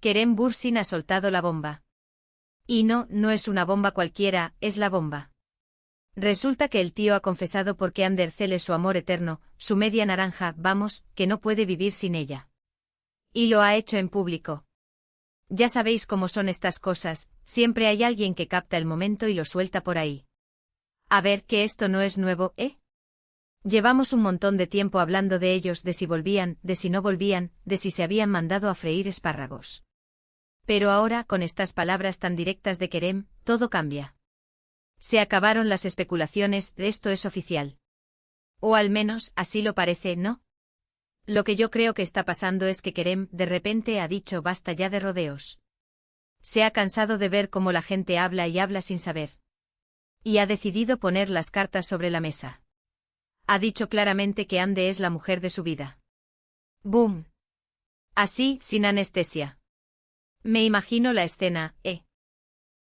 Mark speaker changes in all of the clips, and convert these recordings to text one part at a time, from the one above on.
Speaker 1: Kerem Bürsin ha soltado la bomba. Y no, no es una bomba cualquiera, es la bomba. Resulta que el tío ha confesado porque Andercel es su amor eterno, su media naranja, vamos, que no puede vivir sin ella. Y lo ha hecho en público. Ya sabéis cómo son estas cosas, siempre hay alguien que capta el momento y lo suelta por ahí. A ver, que esto no es nuevo, ¿eh? Llevamos un montón de tiempo hablando de ellos, de si volvían, de si no volvían, de si se habían mandado a freír espárragos. Pero ahora, con estas palabras tan directas de Kerem, todo cambia. Se acabaron las especulaciones, esto es oficial. O al menos, así lo parece, ¿no? Lo que yo creo que está pasando es que Kerem, de repente, ha dicho basta ya de rodeos. Se ha cansado de ver cómo la gente habla y habla sin saber. Y ha decidido poner las cartas sobre la mesa. Ha dicho claramente que Ande es la mujer de su vida. ¡Boom! Así, sin anestesia. Me imagino la escena,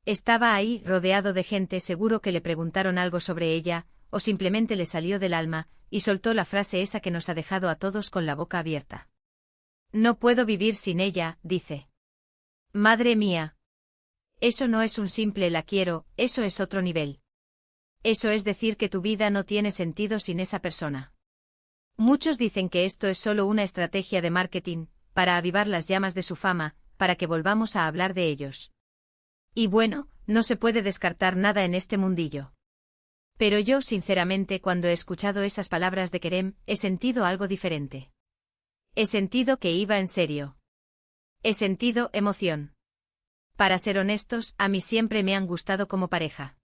Speaker 1: Estaba ahí, rodeado de gente, seguro que le preguntaron algo sobre ella, o simplemente le salió del alma, y soltó la frase esa que nos ha dejado a todos con la boca abierta. No puedo vivir sin ella, dice. Madre mía. Eso no es un simple la quiero, eso es otro nivel. Eso es decir que tu vida no tiene sentido sin esa persona. Muchos dicen que esto es solo una estrategia de marketing, para avivar las llamas de su fama, para que volvamos a hablar de ellos. Y bueno, no se puede descartar nada en este mundillo. Pero yo, sinceramente, cuando he escuchado esas palabras de Kerem, he sentido algo diferente. He sentido que iba en serio. He sentido emoción. Para ser honestos, a mí siempre me han gustado como pareja.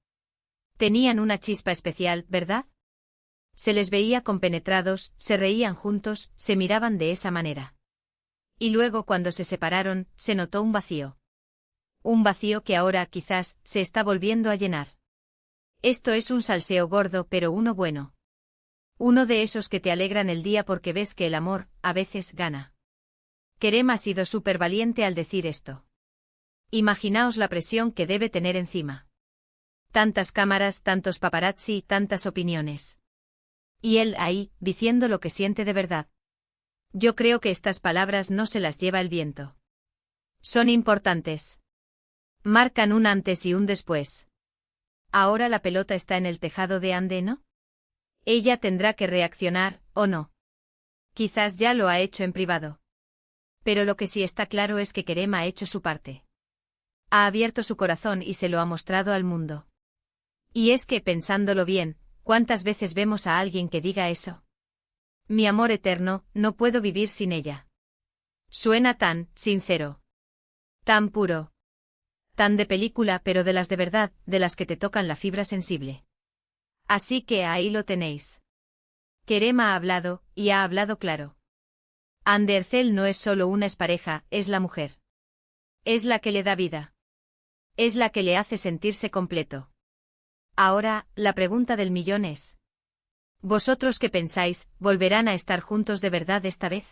Speaker 1: Tenían una chispa especial, ¿verdad? Se les veía compenetrados, se reían juntos, se miraban de esa manera. Y luego cuando se separaron, se notó un vacío. Un vacío que ahora, quizás, se está volviendo a llenar. Esto es un salseo gordo, pero uno bueno. Uno de esos que te alegran el día porque ves que el amor, a veces, gana. Kerem ha sido súper valiente al decir esto. Imaginaos la presión que debe tener encima. Tantas cámaras, tantos paparazzi, tantas opiniones. Y él ahí, diciendo lo que siente de verdad. Yo creo que estas palabras no se las lleva el viento. Son importantes. Marcan un antes y un después. Ahora la pelota está en el tejado de Ande, ¿no? Ella tendrá que reaccionar, ¿o no? Quizás ya lo ha hecho en privado. Pero lo que sí está claro es que Kerem ha hecho su parte. Ha abierto su corazón y se lo ha mostrado al mundo. Y es que, pensándolo bien, ¿cuántas veces vemos a alguien que diga eso? Mi amor eterno, no puedo vivir sin ella. Suena tan sincero. Tan puro. Tan de película, pero de las de verdad, de las que te tocan la fibra sensible. Así que ahí lo tenéis. Kerem ha hablado, y ha hablado claro. Andercel no es solo una expareja, es la mujer. Es la que le da vida. Es la que le hace sentirse completo. Ahora, la pregunta del millón es: ¿vosotros qué pensáis, volverán a estar juntos de verdad esta vez?